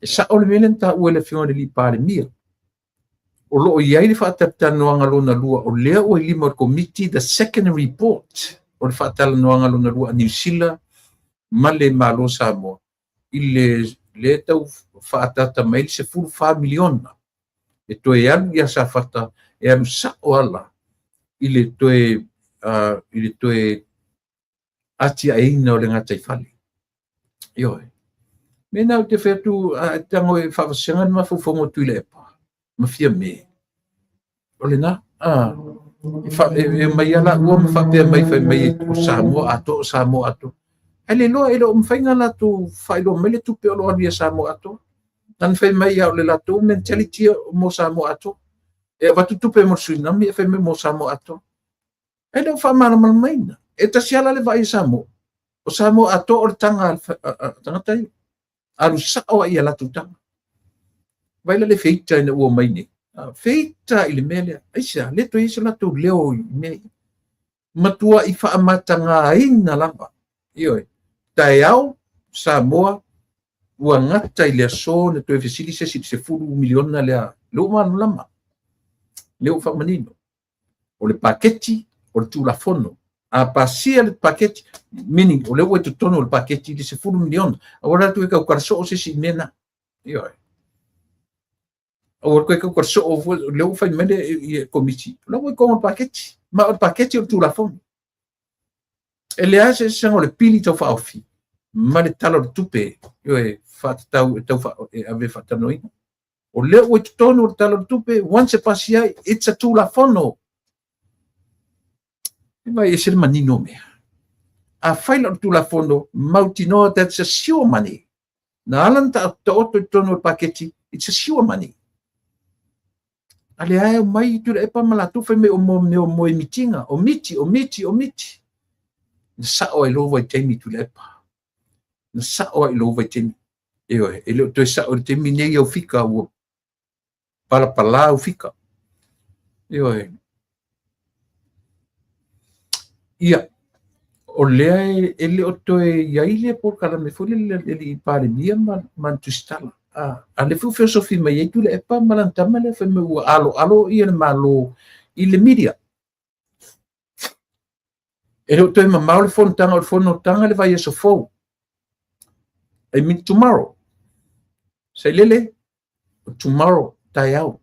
Speaker 1: sa o le melen ta o le fio le li pare mia o lo ia le fa tapta no ngalo na lua o le o lima committee the second report o le fa tal no ngalo na lua New Zealand male malo samo le tau fa tata mail se full 5 million e to ia sa fata e am sa ola ile to ati aina o le ngata i fale yo mena o te fetu tango e fa sengan ma fu fongo tu le pa ma fia me ole na fa mai ala o ma fa pe mai o samo ato ele lo mfainga la tu fa lo mele tu pe lo via samo ato tan fe mai ya le la tu mentality mo samo ato e va tu pe mo suina mi fe mo samo ato ele fa mal mai e ta sia la le vai samo o samo ato o tanga tai alu sa o ia la tu tanga vai le feita na o mai ni feita ile mele aisa le to isa la tu leo me matua i fa matanga ina lamba io taiao Samoa ua ngata i le aso na toe fesili se fulu miliona lea leo manu lama leo fa manino o le paketi o le tulafono a pasia le paketi meaning o leo e tutono o le paketi le se fulu miliona agora tu e kau karso o se si mena io o ko e kau karso o leo fa mene i komiti leo e kau o paketi ma o paketi o le tulafono ele ase sango le pili tau fa ofi ma le talo le tupe yo e fa tau fa ave fa tanoi o le o tono le talo le tupe once pasia it's a tulafono vai ese manino me a faila le tulafono mautino that's a sure money na alanta to tono le paketi it's a sure money ale ai mai tu e pa mala tu fa me o mo mitinga o miti sa o lo vai temi tu lepa na sa o lo vai temi e lo to sa o temi ne yo fika o pala o fika ia o le ele o to ia ile por kala me fole le pare mia man tu stala ale fu filosofi mai tu lepa malanta male fa me alo ia malo ile media e o te mamau le fono tanga le vai eso fo I mean tomorrow sai lele tomorrow taiao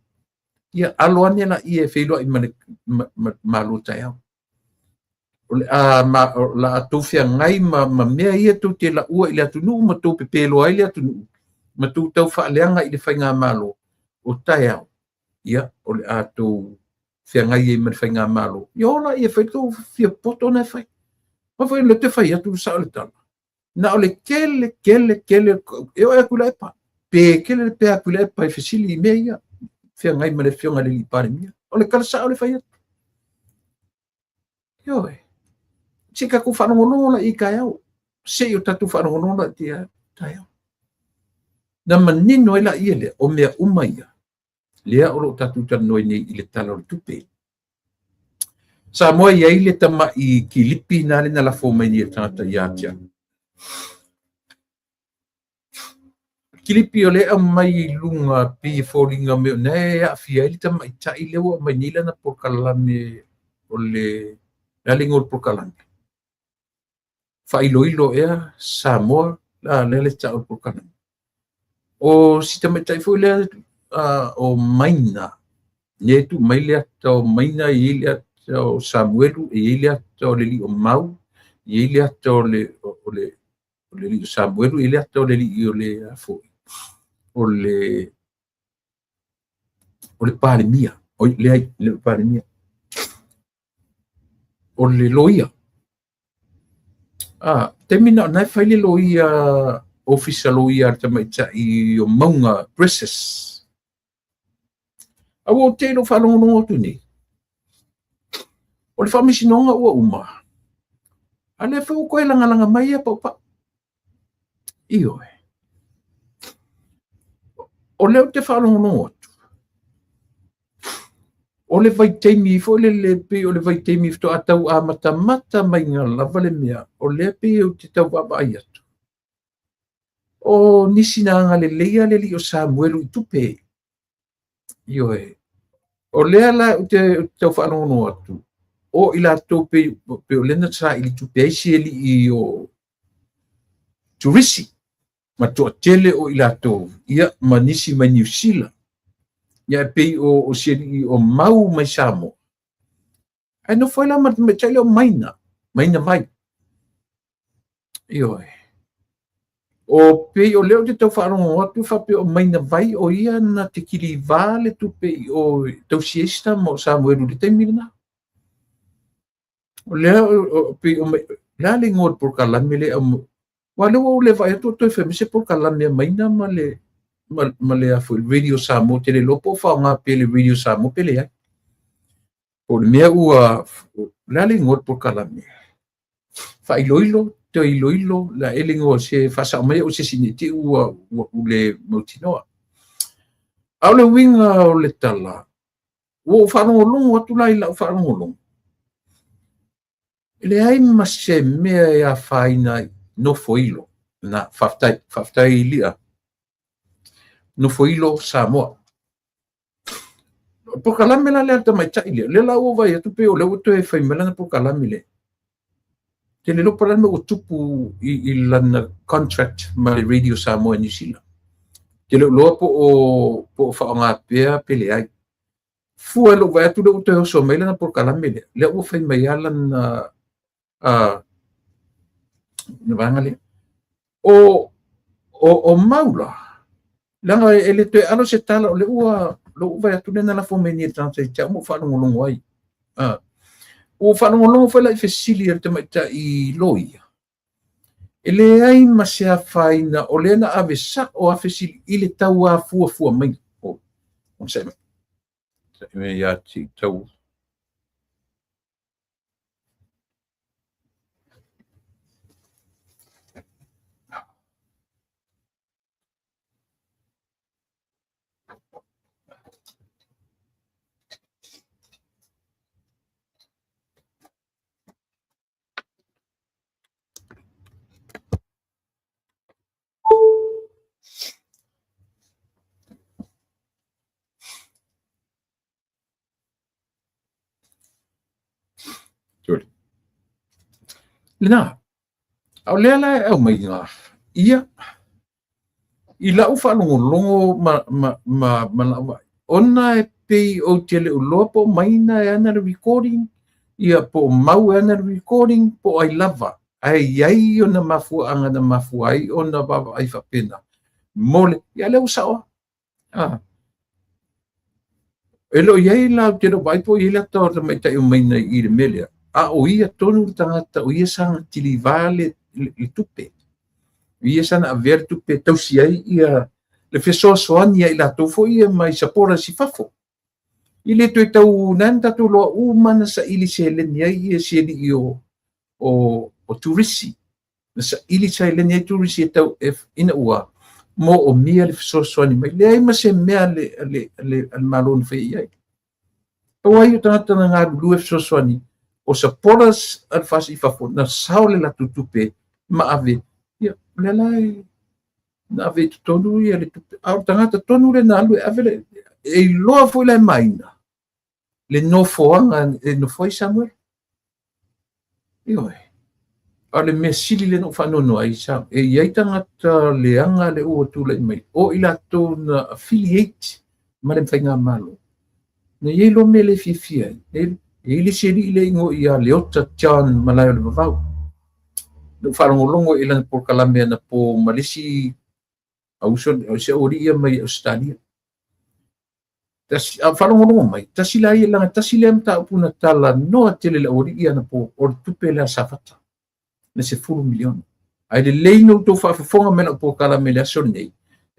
Speaker 1: ia alo ane na ia felo i malu taiao la atofia ngai ma mea ia tu te la ua i le atunu ma tu pepelo ai le atunu ma tu tau faaleanga i le fainga malo o taiao ia o le ato whiangai e mawhainga malo. Iola ia whaito whia poto na whai. Mawhai le te whai atu sa o le tala. Na o le kele, eo e kula e pa. Pe kele pe a kula e pa e whisili I mea ia. Whiangai ma le whionga le li pare mia. O le kala sa o le whai atu. Io e. Tika ku whanongonona I kai au. Se o tatu whanongonona tia tai au. Na manino e la ia le o mea umaia. Lea o lo tatu tanoi nei I le tala o le tupe. Sa moa ia I le tama I kilipi na le na la fōmai ni e tangata ia tia. Kilipi o le a mai lunga pi fōringa meo ne a fia I le tama I tai lewa mai nila na pokalame o le alingo o pokalame. Whailo ea sa moa la le ta o pokalame. O si tama tai fo le o maina. Nye tu mai le ata o maina I le ata o Samuelu I le ata o le li o mau. I le ata o le li o Samuelu I le ata o le li o le afo. O le palemia. O le palemia. O le loia. Temina nai whai le loia ofisa loia ar tamaita I o maunga presses. Awa o te no whanongonongo tu ni. O le whamisinonga ua uma. A le whau koe langa mai a paupa. Iyo e. O leo te whanongonongo atu. O le vai teimi fo le pe o le vai teimi fto atau a mata mai ngā lava le mea. O le pe o te tau wapa ai atu. O nisi na ngā le leia le li o Samuelu I tupe. Iyo e. O lea la o te tau whanongonongo atu. O ila tō pe o lena tra ili tupe aisi eli I o turisi. Ma toa tele o ila tō. Ia ma nisi mai New Zealand. Ia pei o siri o mau mai Samoa. Ai no foi lá ma tele o maina vai. Iyo e. O pei o leo te tau wharongo atu whape o maina vai o ia na te kiri vale tu pei o tau siesta mo Samuelu le teimina. O leo pei o la le ngor por kalame le wale o le vai atu toi femise por kalame maina ma le afo radio Samoa te le lopo whao ngā pele radio Samoa pele ai. O le mea ua la le ngor por kalame. Whailoilo te iloilo la elingo se fasa mai o se siniti ua le mautinoa. Au le winga o le tala. O whanongolongo atu lai la whanongolongo. Le ai ma se mea e a whaina no foilo. Na whaftai lia. No foilo Samoa. Po kalame la le alta mai tai lia. Le la o vai atu pe o le o te whaimela na po kalame le. Te le lopa lana o tupu I lana contract ma le radio Samoa New Zealand. Te le loa po whaonga pea pele ai. Fua lo vai atu le o te hoso mai lana por kalame le. Le o whai mai alan vanga le. O maula. Langa ele te ano se tala o le ua lo vai atu lena la fomeni e tansa I tia mo whanongolongo ai. O whanongolongo whai lai whesili ar te maita I loia. Ele ai ma se a whaina o lena ave sa o a whesili I le tau a fua mai. O se me ia ti tau. Lena, au lea lai au mai ngā. Ia, I lau whanongolongo ma ona e pei o te le uloa po maina e ana recording, ia po mau e ana recording, po ai lava. Ai iai o na mafua anga na mafua ai o na baba ai whapena. Mole, ia leo saoa. Elo iai la te no vai po ila to te mai tai mai na i le mele. A o ia tonu tangata o ia sang tili vale le tupe. Ia sana a ver tupe tau si ai ia le feso soani ia ila tofo ia mai sapora si fafo. Ile to tau nan tatu lo umana sa ili se le nia ia se li o turisi. Sa ili sa le nia turisi tau if ina ua mo o mia le feso soani mai le ai ma se mea le malon fe ia. O ai o tangata na ngā lue feso soani o sa poras al fasi fafo na sao le la tutupe ma ave ia le lai na ave tonu ia le tupe au tangata tonu le na alu ave le e loa foi le maina le no foanga e no foi Samuel ioi ale me sili le no fanono ai sa e ia tangata le anga le o tu le mai o ila to na affiliate ma le fainga malo na ye lo me le fifia ele seri le ngo ia le ota chan malai le vau no falongolongo ila por kalame na po malisi auson o se ori ia mai Australia tas falongolongo mai tasila ia langa tasila mta puna tala no atele le ori ia na po or tupela safata na se fulu milion ai le leino to fa fonga mena por kalame le sonei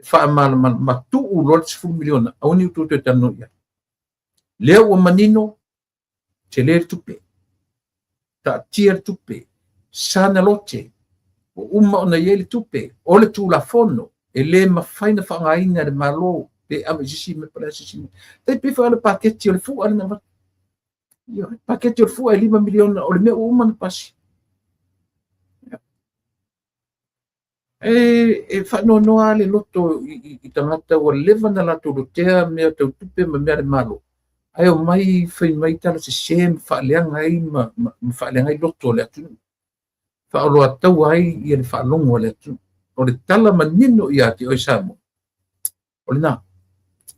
Speaker 1: fa mal matu u lot se fulu milion au ni to te tano ia le o manino Teler tupe, ta tier tupe, sana lote, o uma ona yele tupe, ole tu la fono, ele ma faina whangaina de malo, pe ame jisi me pala jisi. Te pe fa le paketi ole fu ale na yo paketi ole fu ai 5 miliona ole me uma na pasi. E fa no ale loto I tangata o leva na la to tea me to tupe me me malo. Ai o mai fai mai tala se sem fa leanga ai ma fa leanga I loto le atu fa lo atau ai ia le fa longo le atu o le tala manino ia ti o samo o le na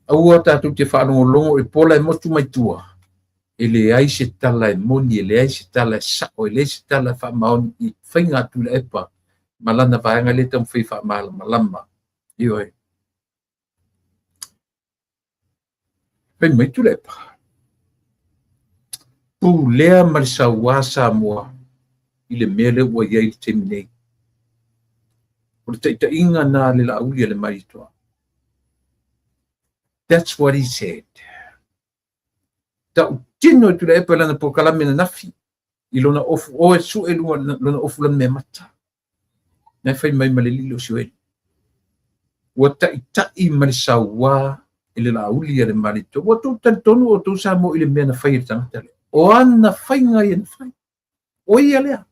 Speaker 1: au ata tu te fa longo e pola e motu mai tua ele ai se tala e moni ele ai se tala sa o ele se tala fa maon I fainga tu le epa malana vaenga le tam fai fa malama io e pen mai tu le epa pu lea marisa wasa moa I le mele ua iai te minei. O le taita inga na le la ulia le maritoa. That's what he said. Ta utino tu le epa lana po kalame na nafi. I lona ofu o e su e lona ofu lana me mata. Nai fai mai malelilo si oeli. Ua taita I marisa wa I le la ulia le maritoa. Ua tu tantonu o tu sa mo I le mea na fai I tangata le. O ana fai ngai na fai. O ia lea.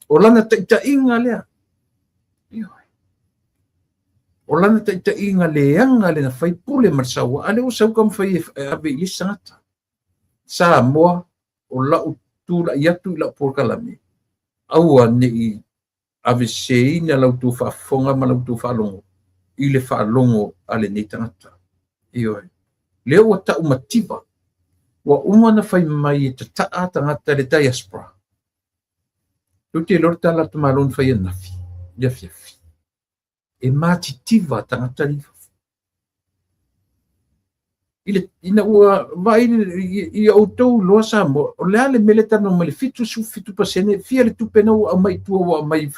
Speaker 1: O lana taita inga lea. O lana taita inga leanga le na fai pule marsawa. Ale o sau kam fai ave I sangata. Sa moa o lau tula iatu I lau porkalame. Aua ne I ave sei na lau tu whafonga ma lau tu whalongo. I le whalongo ale ne tangata. Ioi. Leo wa ta umatiba. Wa umana fai mai te taa tangata le diaspora. Tuti lorta la tumalon fai nafi. Yafi. E matitiva tangata li. Ile ina ua vai I auto loa sa mo o le ale meleta no male fitu su fitu pasene fia le tupena o mai tua o mai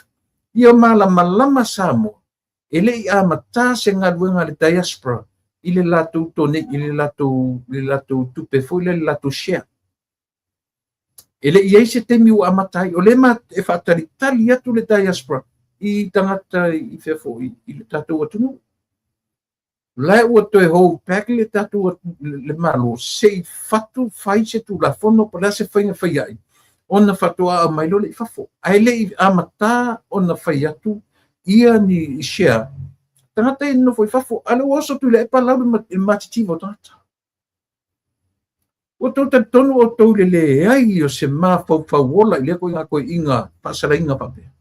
Speaker 1: ia malama sa mo ele I amata se ngaluenga le diaspora ile lato tone ile lato tupe fo ile lato share ele ia se temi o amatai o le ma e fatali tali atu le diaspora I tangata I fefo I le tato atu lai o to e ho pack le tato le malo se fatu fai se tu la fono para se fai fai ai ona fatua a mai lo le fafo ai le amata ona fai atu ia ni share tangata no foi fafo ale oso tu le pa la matitivo tata o to tonu o to le ai o se ma fa wola le ko inga pasala inga pape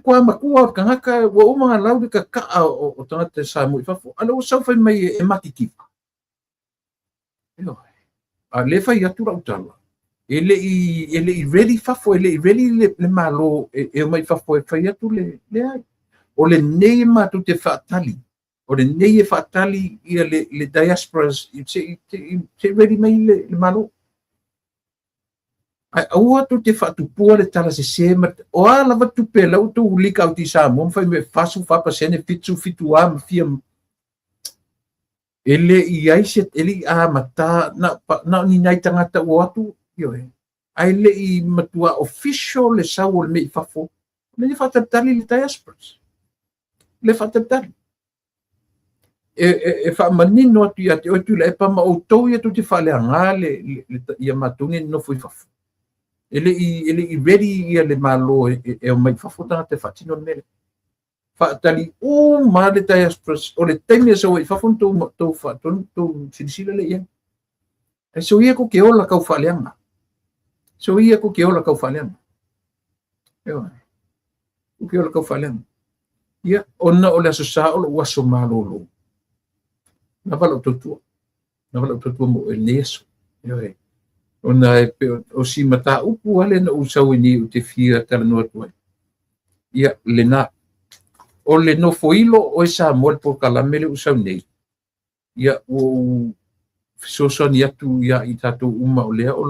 Speaker 1: Kwa makua kangaka wa uma lau ka ka o tangata sa mo fafo ale o sa fai mai e matitivo a le fai atu la utala ele I ready fafo ele I ready le malo e mai fafo e fai atu le ai o le nei ma tu te fatali o le nei e whaatali ia le diasporas te ready mai le malo. Ai aua tu te whaatupua le tala se o ala watu pe lau tu ulika au ti Samoa mwhai me fasu whapasene fitu a mawhia ele i aise ele a mata na ni nai tangata o atu yo e. Ai le i matua official le sau o le mei fafo. Le whaatali le diasporas. Le whaatali. E whaamanino atu ia te oitu le epa ma outou ia tu te whaleanga ia matungi no fui fafu. Ele i ready ia le malo e o mai fafu tanga te whatino mele. Whaatali ma le diasporas o le taimi sa oi fafu tau whatonu tau silisila le ia. E so ia ko ke ola kau whaleanga. So ia ko ke ola kau whaleanga. Ewa. Ko ke ola kau whaleanga. Ia, ona o le aso sa o lo waso malolo. Na wala utotua mo e leso. Ia. Ona e o si mata upu ale na usau ni o te fia tala noa tuai. Ia, le na. O le no foilo o e sa mo le po kalamele usau nei. Ia, o fisosani atu ia i tatou uma o lea o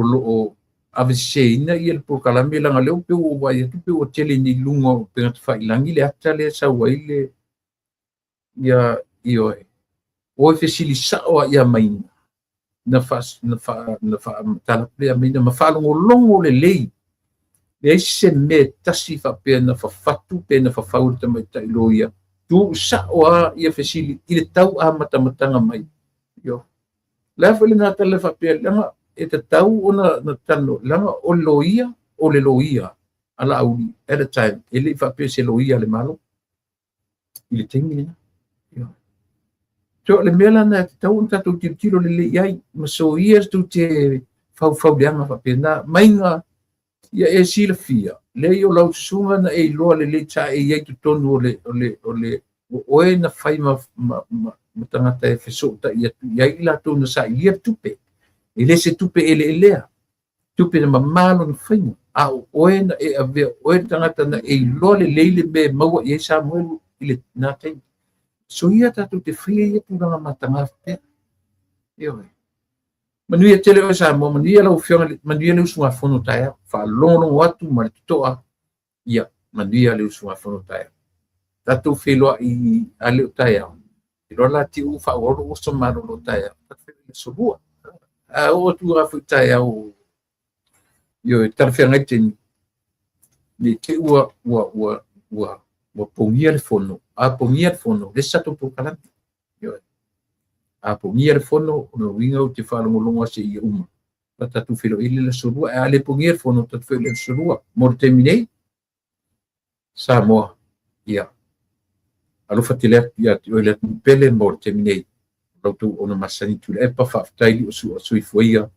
Speaker 1: lo aveseina ia le po kalamele langa leo pe o wai atu pe o tele ni lunga o pe ngata whailangi le ata le sa wai le ia ioe. O e fesili sao ia maina. Na talapea maina mawhalongo longo le lei. Le se me tasi whapea na whawhatu pe na whawhau tamai tailo ia. Tu sao ia fesili i le tau a matamatanga mai. Io. Lefa le nga tala whapea langa e te tau o na tano langa o loia o le loia. Ala auli at a time. Ele whapea se loia le malo. I le tengina. So le mela na tau tatou tilo le iai maso ia tu te fau leanga whapena mainga ia e sila fia le o lau sunga na e loa le ta e iai tu tonu o e na whai ma tangata e wheso ta iai la tō na sa ia tupe e le se tupe ele lea tupe na mamalo na whainga a o e na e avea o e tangata na e loa le leile me maua iai sa moelu ile nā tei. So ia tatu te fria ia puranga matanga te. Io. Manuia tele o sa mo manuia lau fionga manuia le usunga fono taia fa longo watu ma le toa. Ia manuia le usunga fono taia. Tatu felo i ale taia. Ilo la ti u fa oro o so maro lo taia. Tatu so bua. A o tu ra fu taia o. Io tar fianga teni. Ni te ua wa pongia le fono a pongia le fono le sato po kala yo a pongia le fono no winga o te falo longa se i uma pata tu filo ile le surua a le pongia le fono tatu filo le surua mo terminei sa mo ia alo fatile ia o le pele mo terminei lo tu ona masani tu e pa fa taili o su i foia